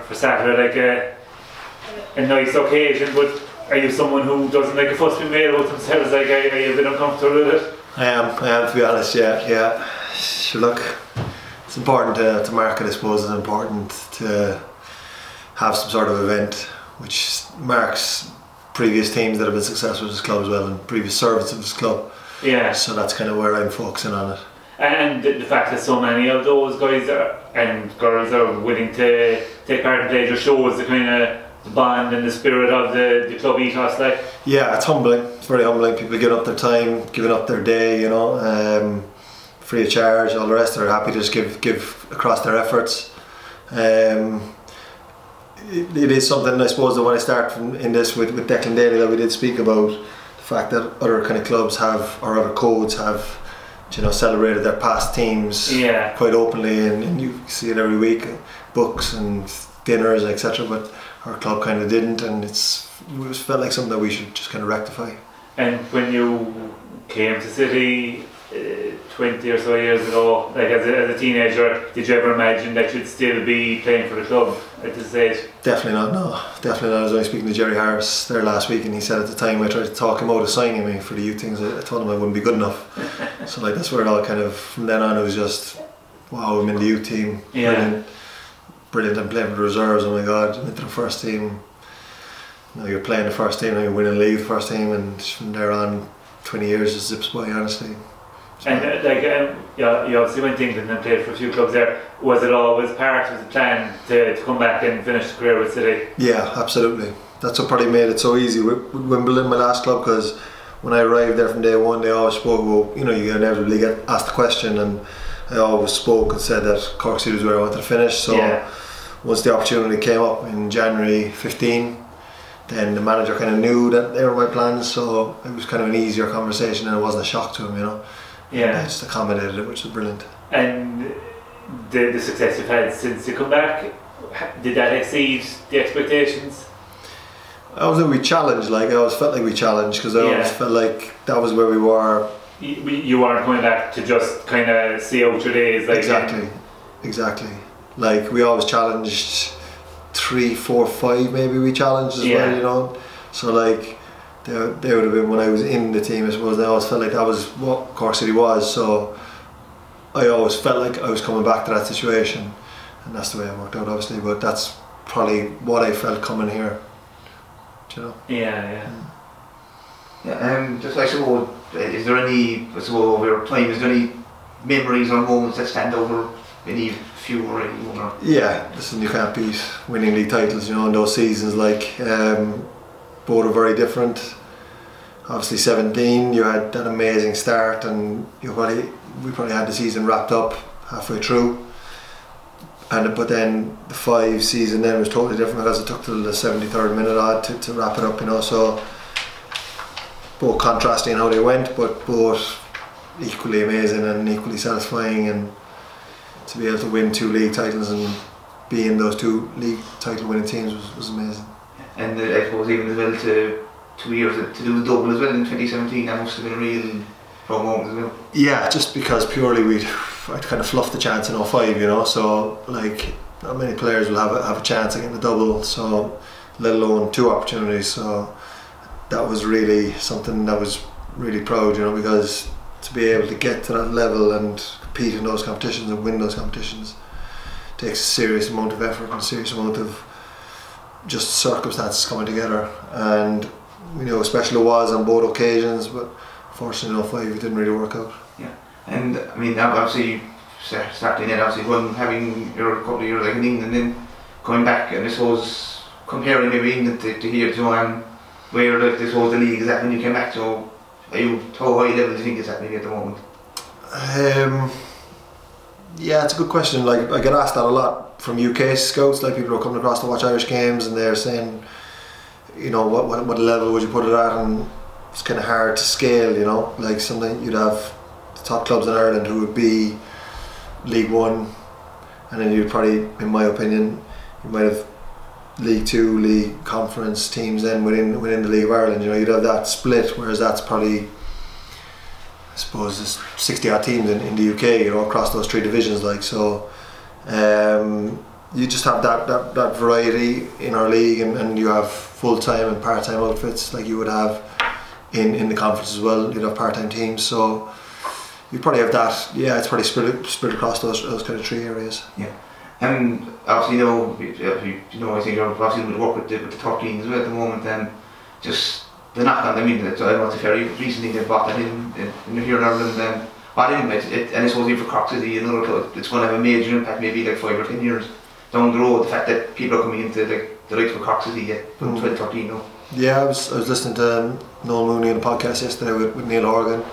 for Saturday, like a nice occasion, but are you someone who doesn't like a fuss being made about themselves? Like, are you a bit uncomfortable with it? I am to be honest, yeah. Sure, look, it's important to market, I suppose. It's important to have some sort of event which marks previous teams that have been successful at this club as well, and previous service of this club. Yeah. So that's kind of where I'm focusing on it. And the fact that so many of those guys and girls are willing to take part in play just shows the kind of the bond and the spirit of the club ethos, like. Yeah, it's humbling. It's very humbling. People giving up their time, giving up their day, you know, free of charge. All the rest are happy to just give across their efforts. It is something, I suppose, that when I start in this with Declan Daly, that we did speak about the fact that other kind of clubs have, or other codes have, you know, celebrated their past teams quite openly, and you see it every week, books and dinners, etc. But our club kind of didn't, and it felt like something that we should just kind of rectify. And when you came to City 20 or so years ago, like as a teenager, did you ever imagine that you'd still be playing for the club at this stage? Definitely not, no. Definitely not. I was only speaking to Jerry Harris there last week, and he said at the time I tried to talk him out of signing me for the youth things. I told him I wouldn't be good enough. So like that's where it all kind of, from then on it was just, wow, I'm in the youth team. Yeah. Brilliant. I'm playing for the reserves, oh my god, I'm into the first team. Now you're playing the first team, now you're winning the league, the first team, and from there on 20 years just zips by, honestly. And you obviously went to England and played for a few clubs there. Was it always part of the plan to come back and finish the career with City? Yeah, absolutely. That's what probably made it so easy with Wimbledon, my last club, because when I arrived there from day one, they always spoke, well, you know, you inevitably get asked the question, and I always spoke and said that Cork City was where I wanted to finish. So once the opportunity came up in January 15, then the manager kind of knew that they were my plans, so it was kind of an easier conversation, and it wasn't a shock to him, you know. Yeah. I just accommodated it, which was brilliant. And the success you've had since you come back, did that exceed the expectations? I always think we challenged, like I always felt like we challenged, because I always felt like that was where we were. You weren't going back to just kind of see out your days, like. Exactly. Like we always challenged 3, 4, 5 maybe we challenged as well, you know. So like they would have been when I was in the team, I suppose. I always felt like that was what Cork City was, so I always felt like I was coming back to that situation, and that's the way it worked out, obviously. But that's probably what I felt coming here, you know. Yeah. Just I suppose, is there any, I suppose over your time, is there any memories or moments that stand over any few or any one? Or? Yeah, listen, you can't beat winning league titles, you know, in those seasons. Like both are very different. Obviously 17, you had that amazing start, and we probably had the season wrapped up halfway through. But then the 5 season then was totally different, because it took till the 73rd minute odd to wrap it up, you know. So both contrasting in how they went, but both equally amazing and equally satisfying, and to be able to win 2 league titles and be in those 2 league title winning teams was amazing. And I suppose even as well to 2 years to do the double as well in 2017, that must have been a real proud moment as well. Yeah, just because purely I'd kind of fluffed the chance in 05, you know, so like not many players will have a chance of getting a double, so let alone 2 opportunities. So that was really something that was really proud, you know, because to be able to get to that level and compete in those competitions and win those competitions takes a serious amount of effort and a serious amount of just circumstances coming together, and you know, especially it was on both occasions, but unfortunately in 05 it didn't really work out. Yeah, and I mean obviously starting then obviously having your couple of years like in England, then coming back, and I suppose comparing maybe England to here to where like this whole the league is at when you came back, so how high level do you think it's at maybe at the moment? Yeah, it's a good question. Like I get asked that a lot from UK scouts, like people who are coming across to watch Irish games, and they're saying, you know, what level would you put it at, and it's kind of hard to scale, you know. Like something you'd have the top clubs in Ireland who would be League One, and then you'd probably, in my opinion, you might have League Two, League Conference teams then within the League of Ireland. You know, you'd have that split, whereas that's probably, I suppose, there's 60 odd teams in the UK, you know, across those 3 divisions. Like so, you just have that variety in our league, and you have full-time and part-time outfits like you would have in the conference as well. You'd have part-time teams, so you probably have that. Yeah, it's probably split across those kind of 3 areas. Yeah, and obviously I think you're obviously going to work with the 13s as well at the moment, and just the knock on. I mean, I know it's a very recently they've bought that in here in Ireland, and and I suppose even for Cork City, another club, it's going to have a major impact, maybe like 5 or 10 years down the road. The fact that people are coming into like the likes of Cork City from 2013 now. Yeah, I was listening to Noel Mooney on the podcast yesterday with Neil Horgan.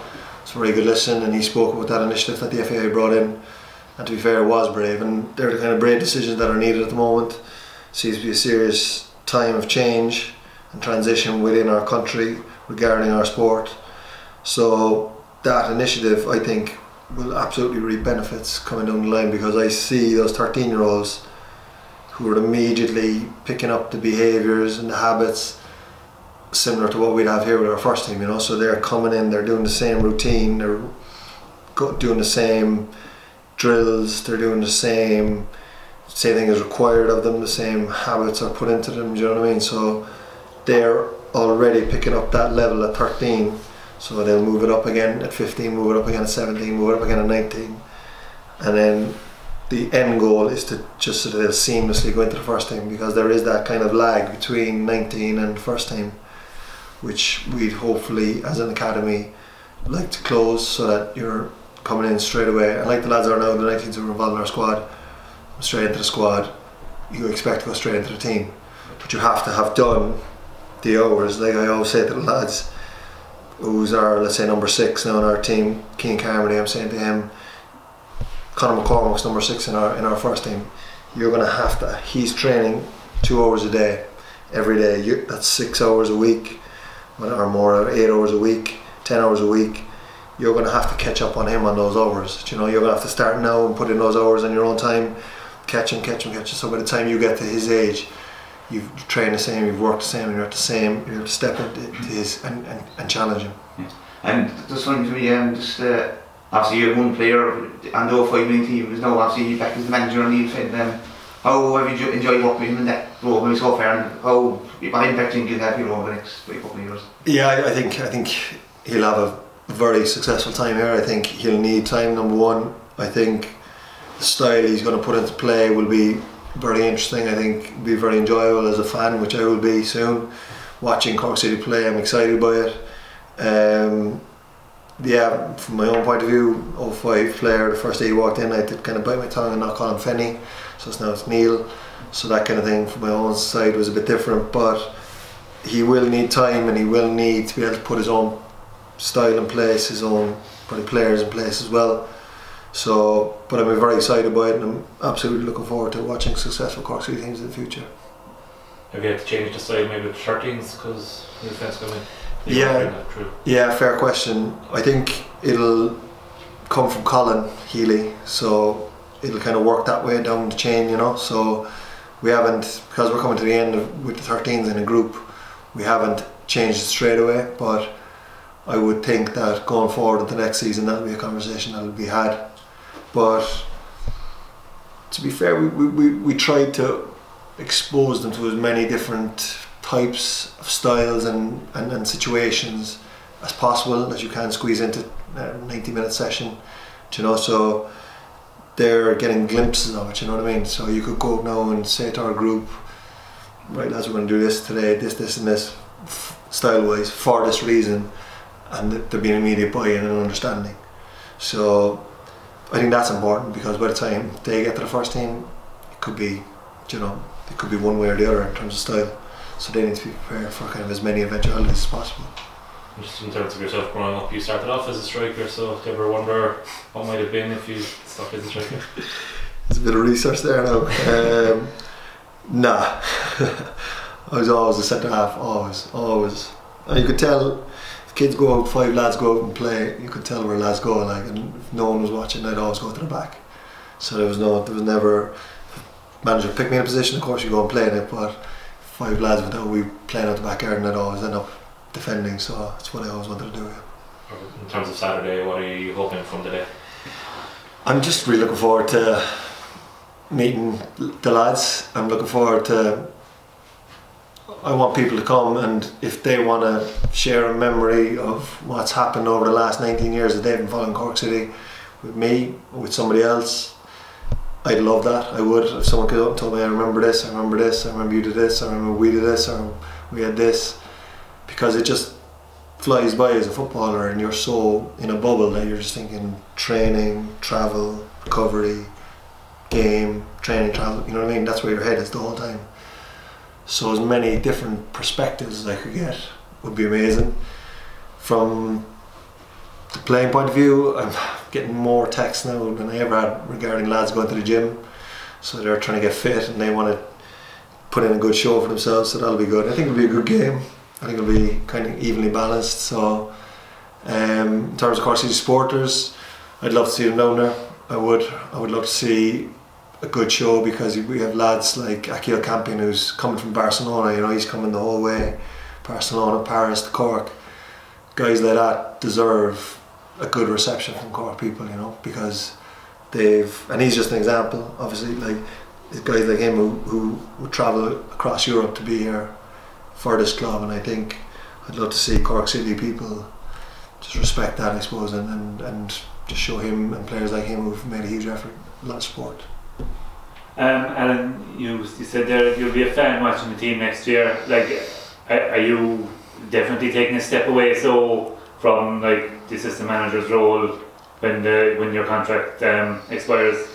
It's a very good listen, and he spoke about that initiative that the FAI brought in. And to be fair, it was brave, and they're the kind of brave decisions that are needed at the moment. Seems to be a serious time of change and transition within our country regarding our sport. So that initiative, I think, will absolutely reap benefits coming down the line, because I see those 13-year-olds who are immediately picking up the behaviours and the habits similar to what we'd have here with our first team, you know. So they're coming in, they're doing the same routine, they're doing the same drills, they're doing the same thing is required of them, the same habits are put into them, do you know what I mean? So they're already picking up that level at 13, so they'll move it up again at 15, move it up again at 17, move it up again at 19, and then the end goal is to just so that they'll seamlessly go into the first team, because there is that kind of lag between 19 and first team, which we'd hopefully as an academy like to close, so that you're coming in straight away, and like the lads are now, the 19s who are involved in our squad, straight into the squad. You expect to go straight into the team, but you have to have done the hours. Like I always say to the lads, who's our, let's say, number 6 now in our team, Keane Carmody, I'm saying to him, Conor McCormack's number 6 in our first team, you're going to have to, he's training 2 hours a day every day. That's 6 hours a week, or more, 8 hours a week, 10 hours a week. You're going to have to catch up on him on those hours. You know, you're going to have to start now and put in those hours on your own time, catch him. So by the time you get to his age, you've trained the same, you've worked the same, and you're at the same, you have to step into his and challenge him. Yeah. And just funny for me, obviously you have one player on the 5-man team, is now obviously back as the manager on the field. How have you enjoyed working with him in that role so far, and how impact do you think he'll have here over the next couple of years? Yeah, I think he'll have a very successful time here. I think he'll need time, number one. I think the style he's going to put into play will be very interesting. I think it'll be very enjoyable as a fan, which I will be soon. Watching Cork City play, I'm excited by it. Yeah, from my own point of view, 05 player, the first day he walked in, I did kind of bite my tongue and not call him Fenny, so now it's Neil. So that kind of thing from my own side was a bit different, but he will need time, and he will need to be able to put his own style in place, his own probably players in place as well. So, but I'm very excited by it, and I'm absolutely looking forward to watching successful Cork City teams in the future. Have you had to change the style maybe with 13s because new fans come in? Yeah, fair question. I think it'll come from Colin Healy, so it'll kind of work that way down the chain, you know. So we haven't, because we're coming to the end with the 13s in a group, we haven't changed it straight away, but I would think that going forward into next season, that'll be a conversation that'll be had. But to be fair, we tried to expose them to as many different types of styles and situations as possible that you can squeeze into a 90-minute session, you know. So they're getting glimpses of it, you know what I mean. So you could go now and say to our group, right lads, we're going to do this today, this and this, style wise, for this reason, and there being immediate buy-in and understanding. So I think that's important, because by the time they get to the first team, it could be, you know, it could be one way or the other in terms of style. So they need to be prepared for kind of as many eventualities as possible. Just in terms of yourself growing up, you started off as a striker, so do you ever wonder what might have been if you stopped as a striker? There's a bit of research there now. Nah. I was always a centre half, always. And you could tell, if kids go out, 5 lads go out and play, you could tell where lads go, like, and if no one was watching, I'd always go to the back. So there was never, manager pick me in a position, of course you go and play in it, but 5 lads went out, we playing out the back garden, I'd always end up defending, so that's what I always wanted to do. Yeah. In terms of Saturday, what are you hoping from the day? I'm just really looking forward to meeting the lads. I'm looking forward to. I want people to come, and if they want to share a memory of what's happened over the last 19 years that they've been following Cork City with me or with somebody else, I'd love that. I would. If someone could up and told me, I remember this, I remember this, I remember you did this, I remember we did this, or we had this, because it just flies by as a footballer, and you're so in a bubble that you're just thinking training, travel, recovery, game, training, travel, you know what I mean? That's where your head is the whole time. So as many different perspectives as I could get would be amazing. From the playing point of view, I'm getting more texts now than I ever had regarding lads going to the gym. So they're trying to get fit and they want to put in a good show for themselves, so that'll be good. I think it'll be a good game. I think it'll be kind of evenly balanced. So in terms of Cork City supporters, I'd love to see them down there. I would love to see a good show, because we have lads like Akil Campion, who's coming from Barcelona. You know, he's coming the whole way, Barcelona, Paris to Cork. Guys like that deserve a good reception from Cork people, you know, because and he's just an example, obviously, like guys like him who would travel across Europe to be here for this club, and I think I'd love to see Cork City people just respect that, I suppose, and just show him and players like him who've made a huge effort, a lot of support. Alan, you said there you'll be a fan watching the team next year. Like, are you definitely taking a step away from like the assistant manager's role when your contract expires?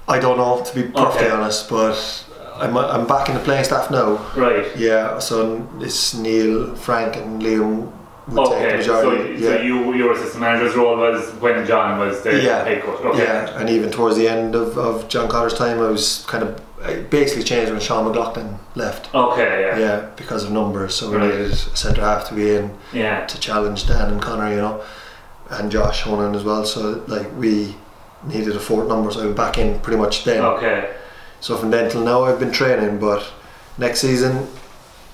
I don't know, to be perfectly honest, but I'm back in the playing staff now. Right. Yeah. So it's Neil, Frank, and Liam would take the majority. So your assistant manager's role was when John was the head coach. Okay. Yeah, and even towards the end of John Connor's time, I basically changed when Sean McLaughlin left. Okay, yeah. Yeah, because of numbers. So we needed a centre half to be in to challenge Dan and Connor, you know, and Josh Honan as well. So like we needed a fourth number, so I was back in pretty much then. Okay. So from then till now, I've been training, but next season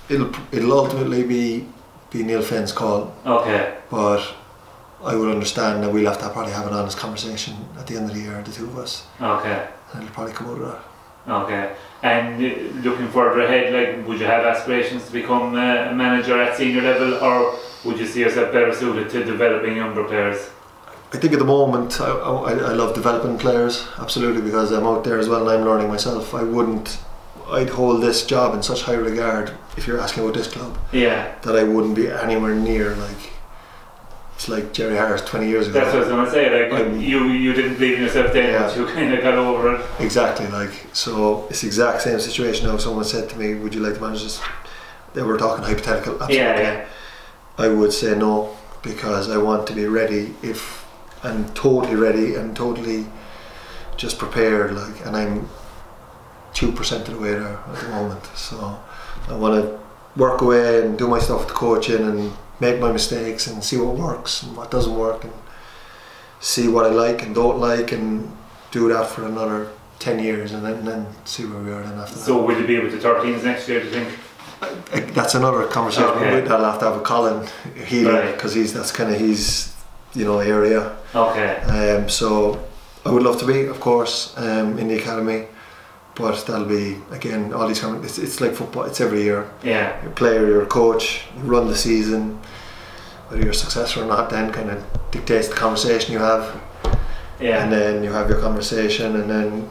it'll ultimately be Neil Finn's call. Okay. But I would understand that we'll have to probably have an honest conversation at the end of the year, the two of us. Okay. And it'll probably come out of that. Okay. And looking further ahead, like, would you have aspirations to become a manager at senior level, or would you see yourself better suited to developing younger players? I think at the moment I love developing players, absolutely, because I'm out there as well and I'm learning myself. I'd hold this job in such high regard, if you're asking about this club, that I wouldn't be anywhere near it's like Jerry Harris 20 years ago. That's what I was going to say, like you didn't believe in yourself then, but you kind of got over it. Exactly, so it's the exact same situation now. Someone said to me, would you like to manage this? They were talking hypothetical, absolutely. Yeah. I would say no, because I want to be ready, I'm totally ready and totally just prepared, and I'm 2% of the way there at the moment. So I want to work away and do my stuff with the coaching and make my mistakes and see what works and what doesn't work, and see what I like and don't like, and do that for another 10 years and then see where we are then after that. So will you be with the 13s next year, do you think? That's another conversation. I'll have to have a Colin Healy, because that's kind of his area. Okay. So I would love to be, of course, in the academy, but that'll be, again, all these it's like football, it's every year. Yeah. You're a player, you're a coach, you run the season, whether you're a successor or not then kind of dictates the conversation you have. Yeah. And then you have your conversation, and then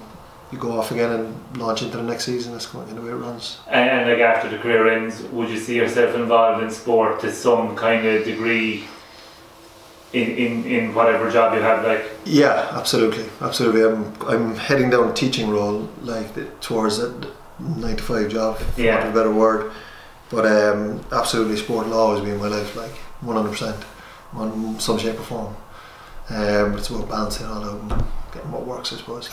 you go off again and launch into the next season. That's kind of the way it runs. And like after the career ends, would you see yourself involved in sport to some kind of degree in whatever job you have, like? Yeah, absolutely. I'm heading down a teaching role, towards a 9 to 5 job, for want of a better word. But absolutely, sport will always be in my life, 100%, in some shape or form. But it's about balancing it all out and getting what works, I suppose.